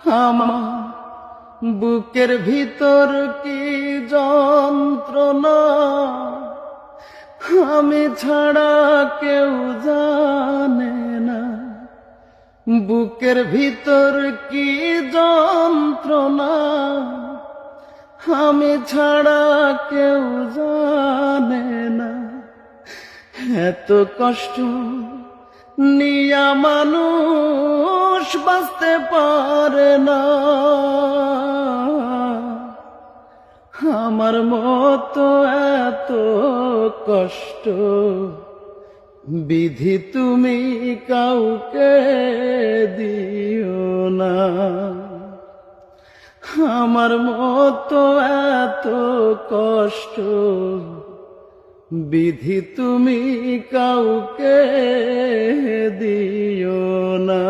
আমার বুকের ভিতর কি যন্ত্রণা, আমি ছাড়া কেউ জানে না। বুকের ভিতর কি যন্ত্রণা, আমি ছাড়া কেউ জানে না। এত কষ্ট নিয়া মানুষ বাঁচতে পারে না। আমার মতো এত কষ্ট বিধি তুমি কাউকে দিও না। আমার মতো এত কষ্ট বিধি তুমি কাউকে দিও না।